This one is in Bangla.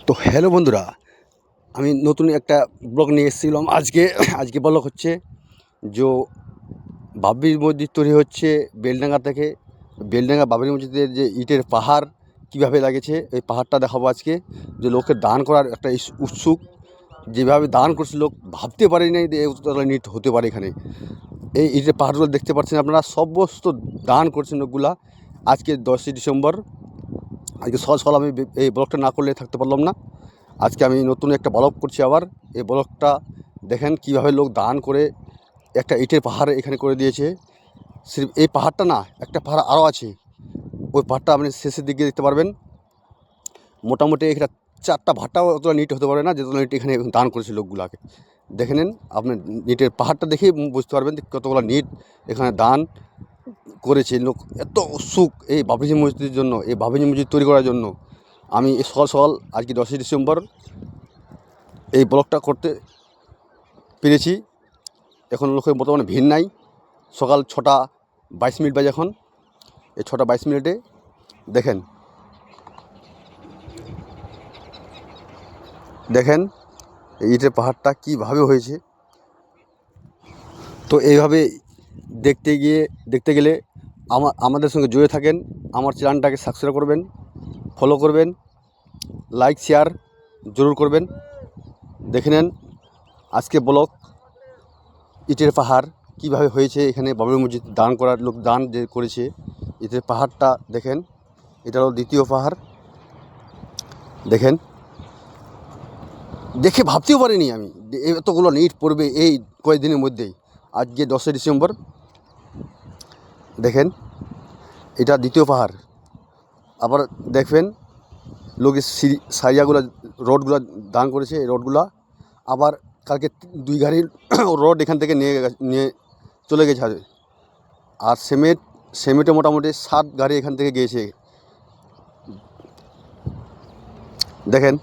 তো হ্যালো বন্ধুরা, আমি নতুন একটা ব্লগ নিয়ে এসেছিলাম আজকে ব্লগ হচ্ছে যে বাবরি মসজিদ তৈরি হচ্ছে বেলডাঙ্গা থেকে। বেলডাঙ্গা বাবরি মসজিদের যে ইটের পাহাড় কীভাবে লাগেছে, এই পাহাড়টা দেখাবো আজকে। যে লোককে দান করার একটা উৎসুক, যেভাবে দান করছে লোক ভাবতে পারেনি যে এতটা নিট হতে পারে এখানে। এই ইটের পাহাড়গুলো দেখতে পাচ্ছেন আপনারা, সমস্ত দান করছেন লোকগুলা। আজকে 10ই ডিসেম্বর, আজকে সকাল সকাল আমি এই ব্লগটা না করলে থাকতে পারলাম না। আজকে আমি নতুন একটা ব্লগ করছি আবার। এই ব্লগটা দেখেন কীভাবে লোক দান করে একটা ইটের পাহাড় এখানে করে দিয়েছে। সির্ফ এই পাহাড়টা না, একটা পাহাড় আরও আছে। ওই পাহাড়টা আপনি শেষের দিকে দেখতে পারবেন। মোটামুটি এখানে 4টা ভাট্টাও অতটা নিট হতে পারে না যেতটা নিট এখানে দান করেছে লোকগুলাকে। দেখে নেন, আপনার নিটের পাহাড়টা দেখেই বুঝতে পারবেন কতগুলো নিট এখানে দান করেছে লোক। এত উৎসুক এই বাবরি মসজিদের জন্য, এই বাবরি মসজিদ তৈরি করার জন্য। আমি সকাল সকাল আজকে 10ই ডিসেম্বর এই ব্লগটা করতে পেরেছি। এখন লোকের বর্তমানে ভিড় নাই। সকাল 6টা 22 মিনিট বাজে এখন। এই 6টা 22 মিনিটে দেখেন এই ইটের পাহাড়টা কীভাবে হয়েছে। তো এইভাবে দেখতে গেলে আমাদের সঙ্গে জুড়ে থাকেন। আমার চ্যানেলটাকে সাবস্ক্রাইব করবেন, ফলো করবেন, লাইক শেয়ার জরুর করবেন। দেখে নেন আজকে ব্লগ ইটের পাহাড় কীভাবে হয়েছে এখানে বাবরি মসজিদ দান করার লোক দান যে করেছে। ইটের পাহাড়টা দেখেন, এটা হলো দ্বিতীয় পাহাড়। দেখে ভাবতেও পারিনি আমি এতগুলো ইট পড়বে এই কয়েকদিনের মধ্যেই। আজকে 10ই ডিসেম্বর, দেখেন এটা দ্বিতীয় পাহাড়। আবার দেখবেন লোকের সারিয়াগুলো রোডগুলো দান করেছে। এই রোডগুলা আবার কালকে 2 গাড়ির রড এখান থেকে নিয়ে চলে গেছে। আর সিমেন্টে মোটামুটি 7 গাড়ি এখান থেকে গিয়েছে। দেখেন